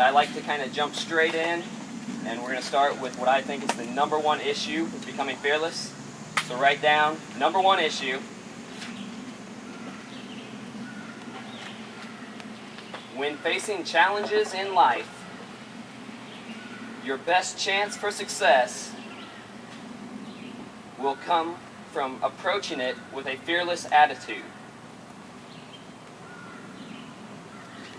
I like to kind of jump straight in, and we're going to start with what I think is the #1 issue with becoming fearless. So write down #1 issue. When facing challenges in life, your best chance for success will come from approaching it with a fearless attitude.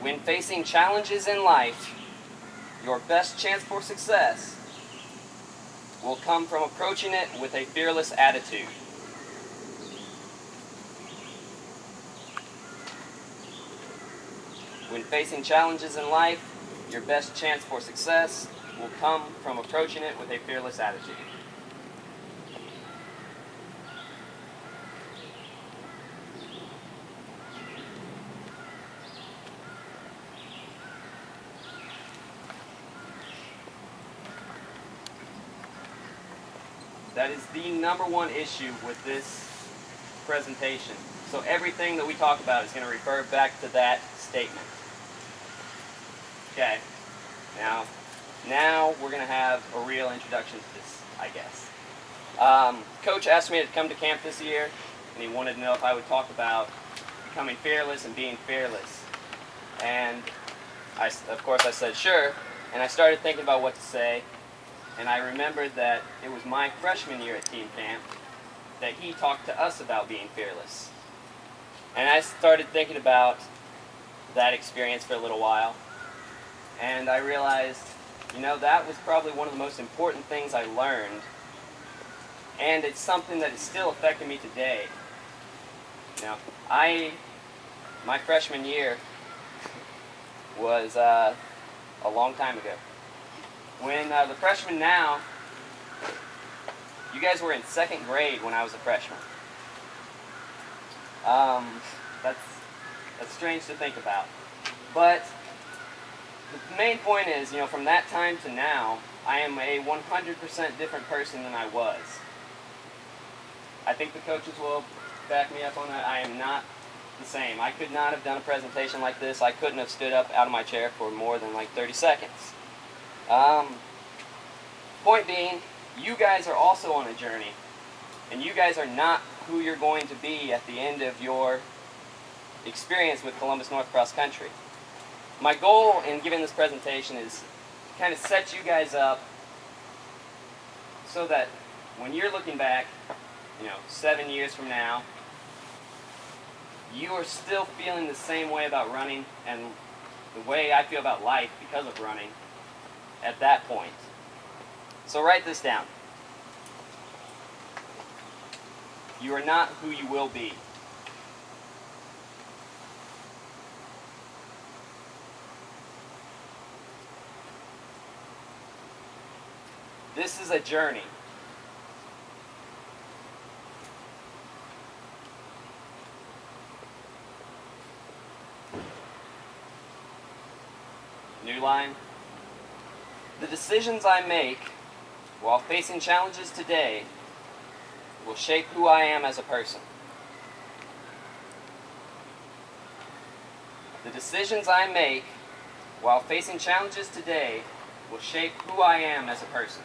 When facing challenges in life, your best chance for success will come from approaching it with a fearless attitude. When facing challenges in life, your best chance for success will come from approaching it with a fearless attitude. That is the #1 issue with this presentation. So everything that we talk about is going to refer back to that statement. Okay, now we're going to have a real introduction to this, I guess. Coach asked me to come to camp this year, and he wanted to know if I would talk about becoming fearless and being fearless. And of course I said sure, and I started thinking about what to say, and I remembered that it was my freshman year at team camp that he talked to us about being fearless. And I started thinking about that experience for a little while, and I realized, that was probably one of the most important things I learned, and it's something that is still affecting me today. My freshman year was a long time ago. When the freshmen now, you guys were in 2nd grade when I was a freshman. That's strange to think about. But the main point is, from that time to now, I am a 100% different person than I was. I think the coaches will back me up on that. I am not the same. I could not have done a presentation like this. I couldn't have stood up out of my chair for more than like 30 seconds. Point being, you guys are also on a journey, and you guys are not who you're going to be at the end of your experience with Columbus North Cross Country. My goal in giving this presentation is to kind of set you guys up so that when you're looking back, 7 years from now, you are still feeling the same way about running and the way I feel about life because of running at that point. So write this down. You are not who you will be. This is a journey. New line. The decisions I make while facing challenges today will shape who I am as a person. The decisions I make while facing challenges today will shape who I am as a person.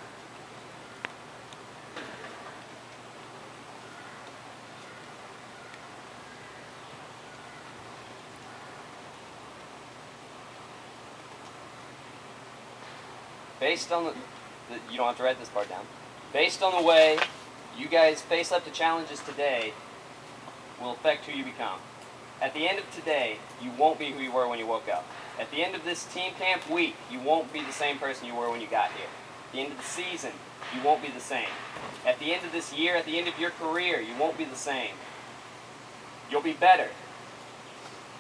Based on you don't have to write this part down. Based on the way you guys face up to challenges today will affect who you become. At the end of today, you won't be who you were when you woke up. At the end of this team camp week, you won't be the same person you were when you got here. At the end of the season, you won't be the same. At the end of this year, at the end of your career, you won't be the same. You'll be better.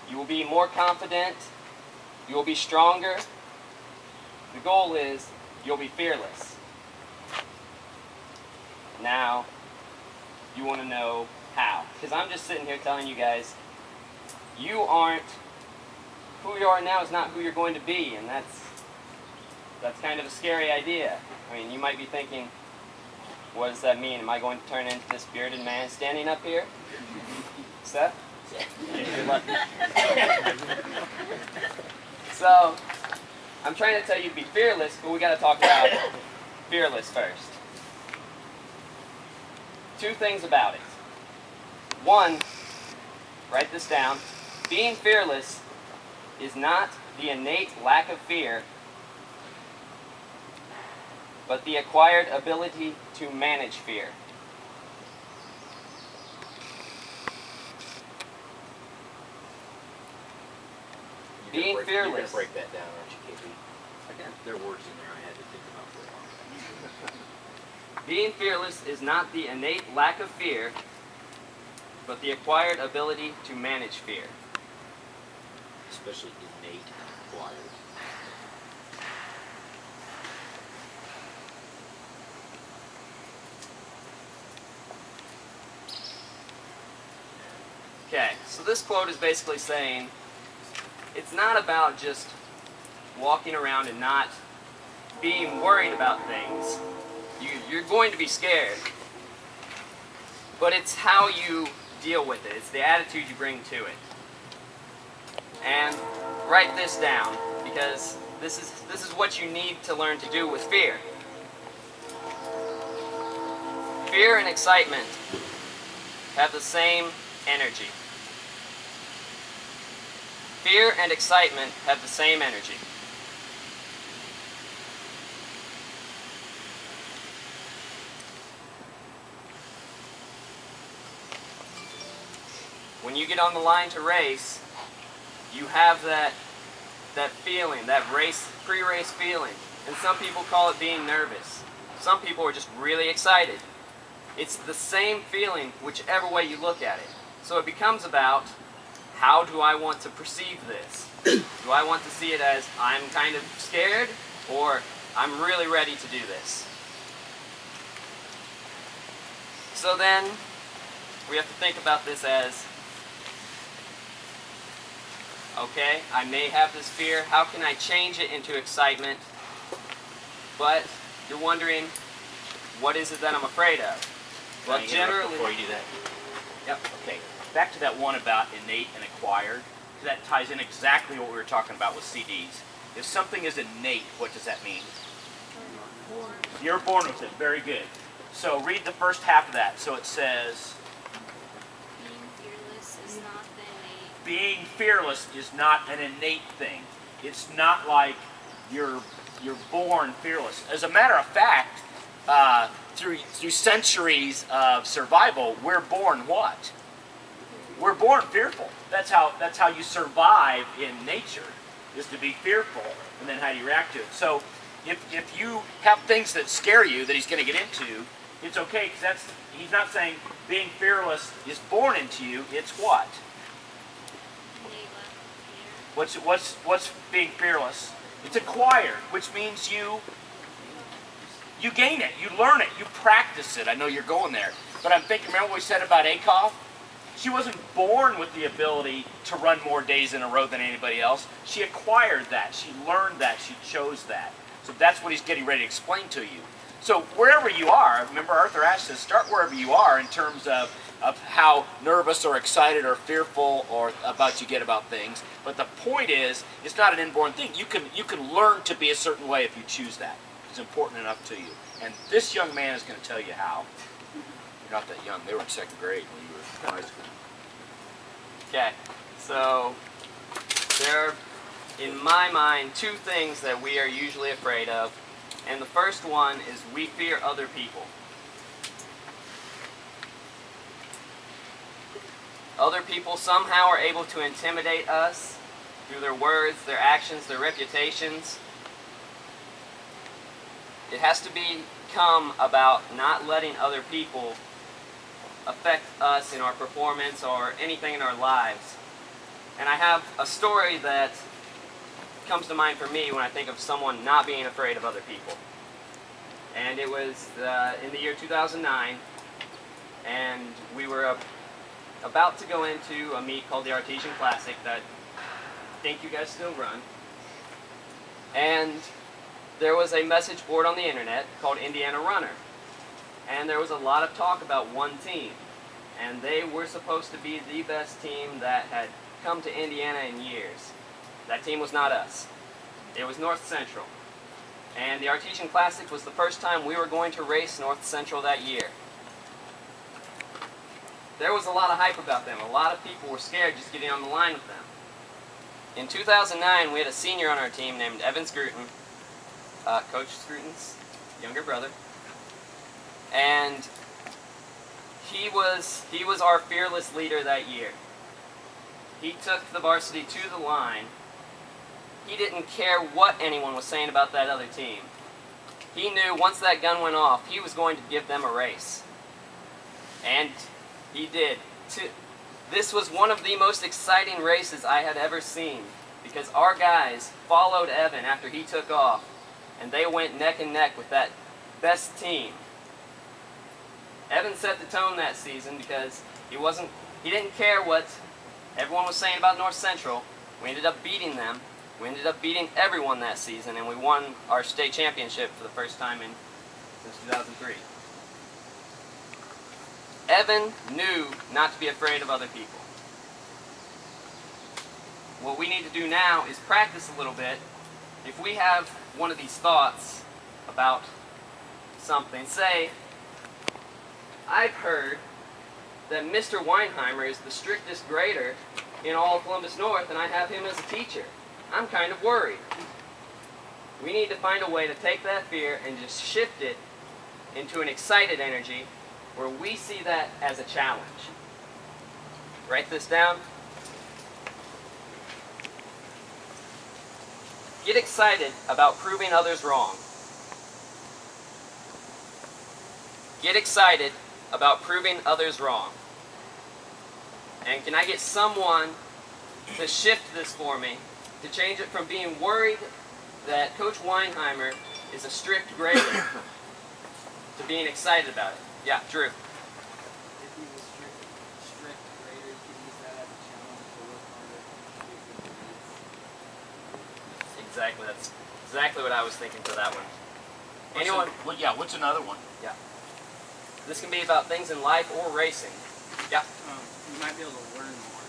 You will be more confident. You will be stronger. The goal is you'll be fearless. Now, you want to know how. Because I'm just sitting here telling you guys, you aren't, who you are now is not who you're going to be, and that's kind of a scary idea. I mean, you might be thinking, what does that mean? Am I going to turn into this bearded man standing up here? Seth? If you're lucky. So, I'm trying to tell you to be fearless, but we got to talk about fearless first. Two things about it. One, write this down. Being fearless is not the innate lack of fear, but the acquired ability to manage fear. Being fearless. You're going to break that down, aren't you, KP? Again. There are words in there I had to think about for a while. Being fearless is not the innate lack of fear, but the acquired ability to manage fear. Especially innate and acquired. Okay, so this quote is basically saying it's not about just walking around and not being worried about things. You're going to be scared, but it's how you deal with it. It's the attitude you bring to it. And write this down, because this is what you need to learn to do with fear. Fear and excitement have the same energy. Fear and excitement have the same energy. When you get on the line to race, you have that feeling, that pre-race feeling. And some people call it being nervous. Some people are just really excited. It's the same feeling whichever way you look at it. So it becomes about, how do I want to perceive this? Do I want to see it as I'm kind of scared, or I'm really ready to do this? So then we have to think about this as, okay, I may have this fear. How can I change it into excitement? But you're wondering, what is it that I'm afraid of? Well, generally, before you do that. Yep. Okay. Back to that one about innate and acquired. That ties in exactly what we were talking about with CDs. If something is innate, what does that mean? You're born with it. Very good. So read the first half of that. So it says, being fearless is not the innate. being fearless is not an innate thing. It's not like you're born fearless. As a matter of fact, through centuries of survival, we're born what? We're born fearful. That's how you survive in nature, is to be fearful, and then how do you react to it. So if you have things that scare you that he's going to get into, it's okay, because he's not saying being fearless is born into you. It's what? Innate lack of fear. What's being fearless? It's acquired, which means you gain it, you learn it, you practice it. I know you're going there, but I'm thinking, remember what we said about Akoff? She wasn't born with the ability to run more days in a row than anybody else. She acquired that, she learned that, she chose that. So that's what he's getting ready to explain to you. So wherever you are, remember Arthur Ashe says, start wherever you are in terms of how nervous or excited or fearful or about you get about things. But the point is, it's not an inborn thing. You can learn to be a certain way if you choose that. It's important enough to you. And this young man is going to tell you how. You're not that young. They were in second grade when you were in high school. okay, so there are, in my mind, two things that we are usually afraid of. And the first one is we fear other people. Other people somehow are able to intimidate us through their words, their actions, their reputations. It has to become about not letting other people affect us in our performance or anything in our lives. And I have a story that comes to mind for me when I think of someone not being afraid of other people. And it was in the year 2009, and we were about to go into a meet called the Artesian Classic that I think you guys still run. And there was a message board on the internet called Indiana Runner. And there was a lot of talk about one team. And they were supposed to be the best team that had come to Indiana in years. That team was not us. It was North Central. And the Artesian Classic was the first time we were going to race North Central that year. There was a lot of hype about them. A lot of people were scared just getting on the line with them. In 2009, we had a senior on our team named Evan Scruton, Coach Scruton's younger brother. And he was our fearless leader that year. He took the varsity to the line. He didn't care what anyone was saying about that other team. He knew once that gun went off, he was going to give them a race. And he did. This was one of the most exciting races I had ever seen, because our guys followed Evan after he took off, and they went neck and neck with that best team. Evan set the tone that season because he didn't care what everyone was saying about North Central. We ended up beating them. We ended up beating everyone that season, and we won our state championship for the first time since 2003. Evan knew not to be afraid of other people. What we need to do now is practice a little bit. If we have one of these thoughts about something, say, I've heard that Mr. Weinheimer is the strictest grader in all of Columbus North, and I have him as a teacher. I'm kind of worried. We need to find a way to take that fear and just shift it into an excited energy where we see that as a challenge. Write this down. Get excited about proving others wrong. Get excited about proving others wrong. And can I get someone to shift this for me, to change it from being worried that Coach Weinheimer is a strict grader to being excited about it? Yeah, Drew. If he's a strict grader, you can use that as a challenge to work harder to do good grades. Exactly, that's exactly what I was thinking for that one. What's another one? Yeah. This can be about things in life or racing. Yeah. You might be able to learn more.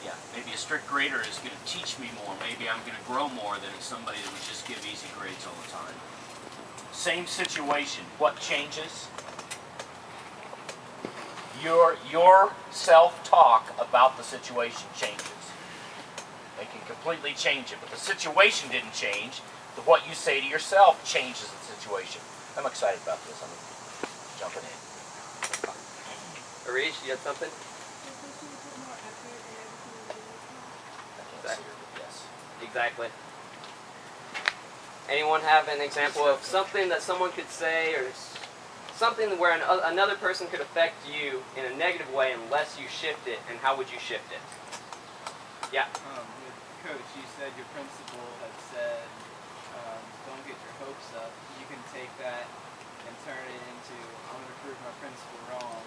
Yeah, maybe a strict grader is going to teach me more. Maybe I'm going to grow more than somebody that would just give easy grades all the time. Same situation. What changes? Your self-talk about the situation changes. They can completely change it, but the situation didn't change. What you say to yourself changes the situation. I'm excited about this. I'm jumping in. Arish, you had something? Yes. Exactly. Anyone have an example of something that someone could say, or something where another person could affect you in a negative way unless you shift it, and how would you shift it? Yeah. With Coach, you said your principal had said, don't get your hopes up. You can take that and turn it into, I'm going to prove my principal wrong.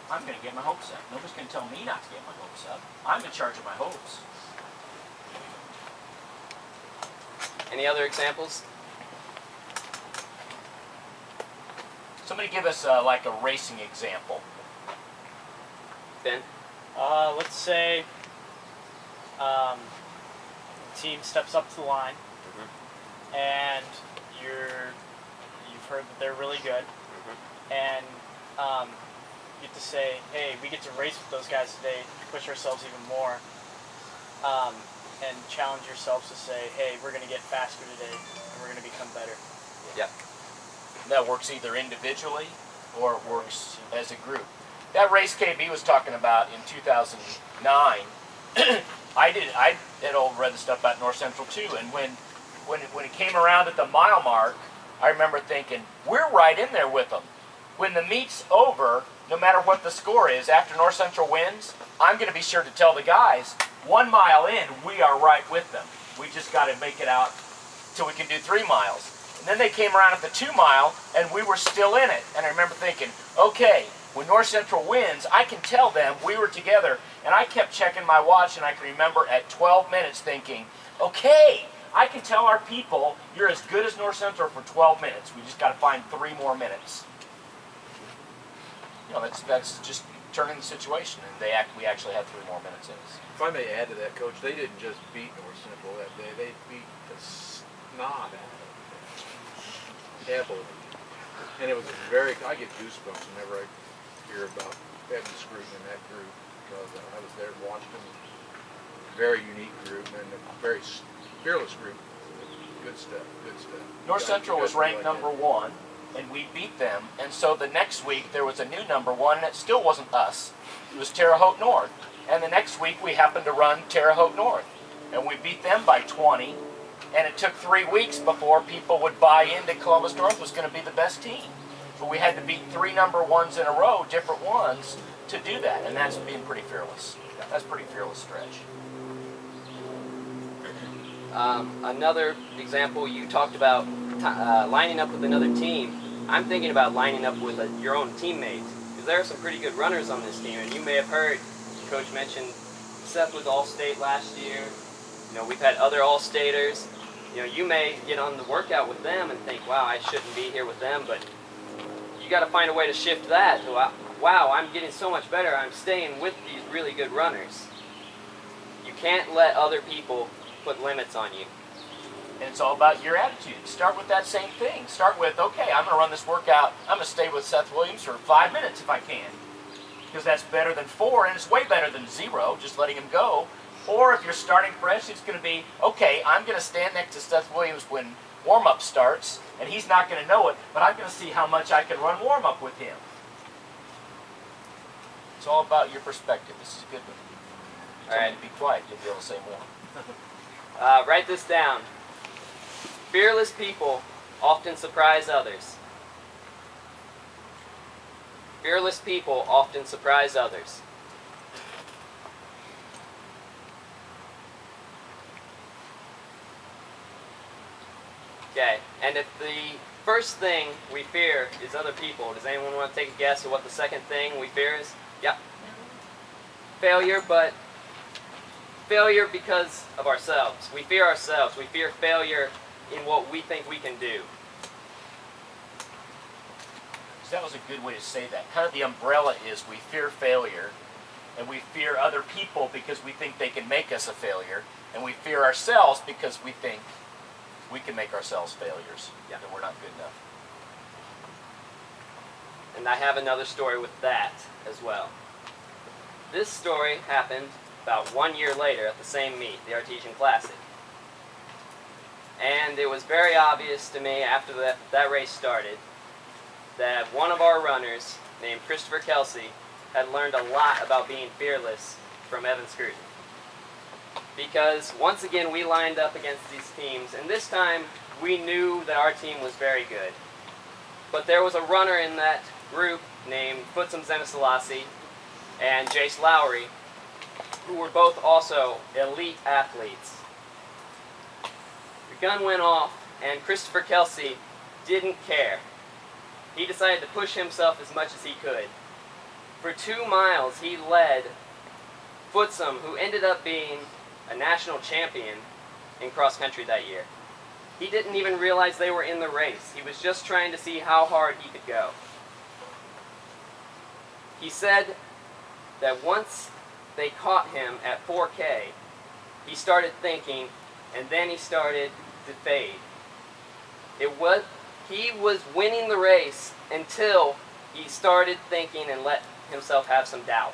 I'm going to get my hopes up. Nobody's going to tell me not to get my hopes up. I'm in charge of my hopes. Any other examples? Somebody give us like a racing example. Ben? Let's say the team steps up to the line, and you've heard that they're really good, and you get to say, hey, we get to race with those guys today, push ourselves even more, and challenge yourselves to say, hey, we're going to get faster today, and we're going to become better. Yep. That works either individually or it works as a group. That race KB was talking about in 2009, I had all read the stuff about North Central too, and when it came around at the mile mark, I remember thinking, we're right in there with them. When the meet's over, no matter what the score is, after North Central wins, I'm going to be sure to tell the guys, 1 mile in, we are right with them. We just got to make it out till we can do 3 miles. And then they came around at the 2 mile, and we were still in it. And I remember thinking, okay, when North Central wins, I can tell them we were together. And I kept checking my watch, and I can remember at 12 minutes thinking, okay, I can tell our people you're as good as North Central for 12 minutes. We just got to find 3 more minutes. You know, that's just turning the situation, and we actually had 3 more minutes in us. If I may add to that, Coach, they didn't just beat North Central that day. They beat the snot out of them. Heavily. And it was I get goosebumps whenever I hear about Evan Scruton and that group, because I was there and watched them. Very unique group and a very fearless group. Good stuff, good stuff. North Central was ranked like number 1, and we beat them. And so the next week there was a new number 1, and it still wasn't us. It was Terre Haute North. And the next week we happened to run Terre Haute North, and we beat them by 20. And it took 3 weeks before people would buy into Columbus North was going to be the best team. But we had to beat 3 number 1s in a row, different ones, to do that. And that's being pretty fearless. That's a pretty fearless stretch. Another example, you talked about lining up with another team. I'm thinking about lining up with your own teammates, because there are some pretty good runners on this team. And you may have heard Coach mention Seth was All-State last year. You know, we've had other All-Staters. You know, you may get on the workout with them and think, wow, I shouldn't be here with them, but you got to find a way to shift that to, wow, I'm getting so much better. I'm staying with these really good runners. You can't let other people put limits on you. And it's all about your attitude. Start with that same thing. Start with, okay, I'm going to run this workout. I'm going to stay with Seth Williams for 5 minutes if I can, because that's better than 4, and it's way better than 0, just letting him go. Or if you're starting fresh, it's going to be, okay, I'm going to stand next to Seth Williams when warm-up starts, and he's not going to know it, but I'm going to see how much I can run warm-up with him. It's all about your perspective. This is a good one. All right. Be quiet. You'll be able to say more. Write this down. Fearless people often surprise others. Fearless people often surprise others. Okay, and if the first thing we fear is other people, does anyone want to take a guess at what the second thing we fear is? Yeah. Failure, but failure because of ourselves. We fear ourselves. We fear failure in what we think we can do. So that was a good way to say that. Kind of the umbrella is we fear failure, and we fear other people because we think they can make us a failure, and we fear ourselves because we think we can make ourselves failures, and we're not good enough. And I have another story with that as well. This story happened about 1 year later at the same meet, the Artesian Classic. And it was very obvious to me after that race started that one of our runners, named Christopher Kelsey, had learned a lot about being fearless from Evan Scruton. Because once again we lined up against these teams, and this time we knew that our team was very good. But there was a runner in that group named Futsum Zeneselassie and Jace Lowry, who were both also elite athletes. The gun went off, and Christopher Kelsey didn't care. He decided to push himself as much as he could. For 2 miles, he led Futsum, who ended up being a national champion in cross country that year. He didn't even realize they were in the race. He was just trying to see how hard he could go. He said that once they caught him at 4K, he started thinking, and then he started to fade. He was winning the race until he started thinking and let himself have some doubt.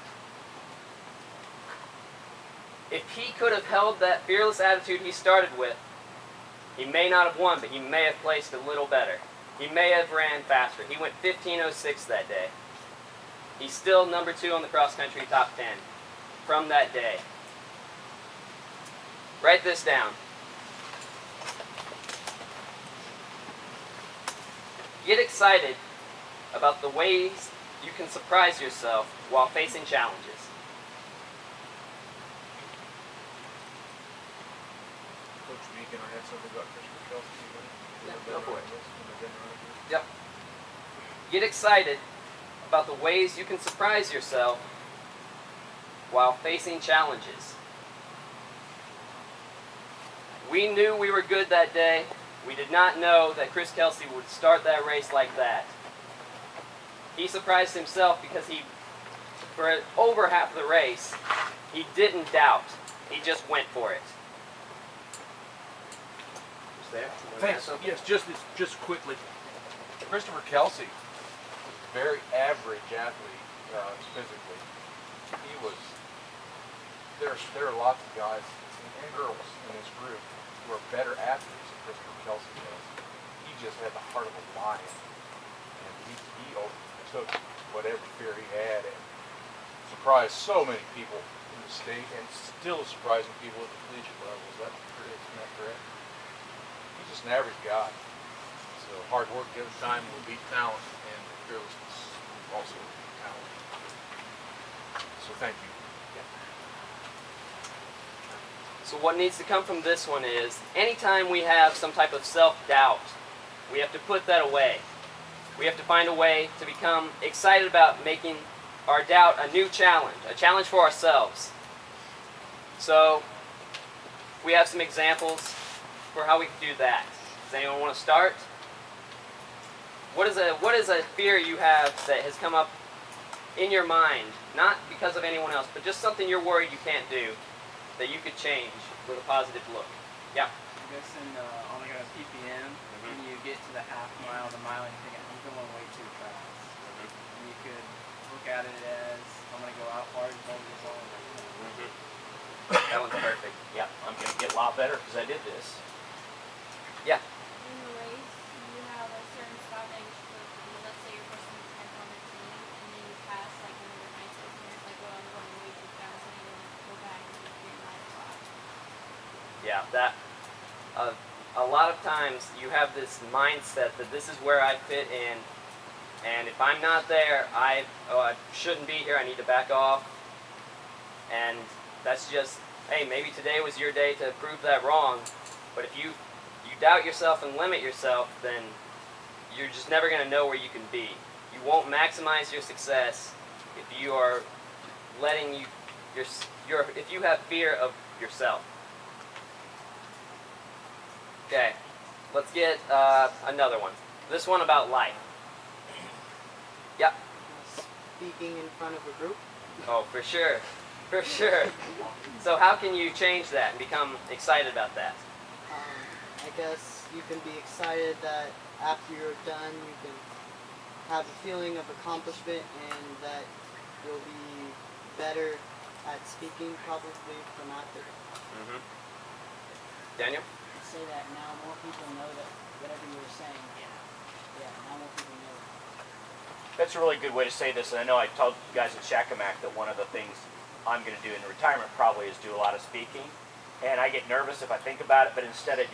If he could have held that fearless attitude he started with, he may not have won, but he may have placed a little better. He may have ran faster. He went 15:06 that day. He's still number 2 on the cross-country top 10 from that day. Write this down. Get excited about the ways you can surprise yourself while facing challenges. Coach B, can I add something about Christopher Kelsey? Yeah, go for it. Yep. Get excited about the ways you can surprise yourself while facing challenges. We knew we were good that day. We did not know that Chris Kelsey would start that race like that. He surprised himself because he for over half of the race, he didn't doubt. He just went for it. Is there? Thanks. Yes, just quickly. Christopher Kelsey, very average athlete physically. He was. There are lots of guys and girls in this group who are better athletes than Christopher Kelsey was. He just had the heart of a lion, and he overtook whatever fear he had and surprised so many people in the state, and still surprising people at the collegiate level. Isn't that correct? He's just an average guy. So hard work given time will beat talent, and fearlessness will also beat talent. So thank you. So what needs to come from this one is, anytime we have some type of self-doubt, we have to put that away. We have to find a way to become excited about making our doubt a new challenge, a challenge for ourselves. So we have some examples for how we can do that. Does anyone want to start? What is a fear you have that has come up in your mind, not because of anyone else, but just something you're worried you can't do, that you could change with a positive look? Yeah. I guess on like a PPM, when you get to the half mile, the mile, and you think I'm going way too fast. And you could look at it as I'm going to go out hard and hold this all. That one's perfect. Yeah, I'm going to get a lot better because I did this. Yeah. In the race, you have a certain spot that you're supposed to be. Let's say you're supposed to be 10th on the team, and then you pass like another 9 seconds, like, well, I'm going way too fast, and then you go back and just get my spot. Yeah, that a lot of times you have this mindset that this is where I fit in, and if I'm not there, I shouldn't be here. I need to back off. And that's just, hey, maybe today was your day to prove that wrong. But if you doubt yourself and limit yourself, then you're just never going to know where you can be. You won't maximize your success if you are letting if you have fear of yourself. Okay, let's get another one. This one about life. Yeah. Speaking in front of a group. Oh, for sure. For sure. So how can you change that and become excited about that? I guess you can be excited that after you're done, you can have a feeling of accomplishment and that you'll be better at speaking probably from after. Mm-hmm. Daniel? Say that now more people know that whatever you were saying. Yeah, now more people know. That's a really good way to say this, and I know I told you guys at Shakamak that one of the things I'm going to do in retirement probably is do a lot of speaking. And I get nervous if I think about it, but instead I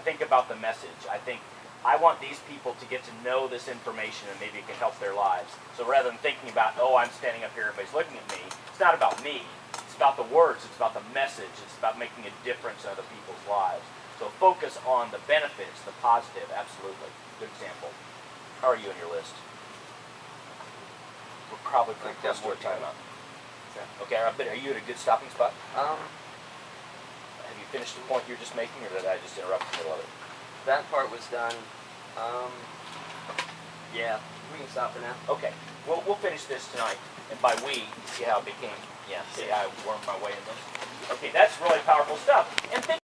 think about the message. I think I want these people to get to know this information and maybe it can help their lives. So rather than thinking about, oh, I'm standing up here, everybody's looking at me, it's not about me. It's about the words, it's about the message, it's about making a difference in other people's lives. So focus on the benefits, the positive, absolutely. Good example. How are you on your list? We're probably pretty close to a timeout. Okay, are you at a good stopping spot? Have you finished the point you're just making, or did I just interrupt the middle of it? That part was done. Yeah, we can stop for now. Okay, we'll finish this tonight, and by we, see how it became, see how I wormed my way in this? Okay, that's really powerful stuff. And think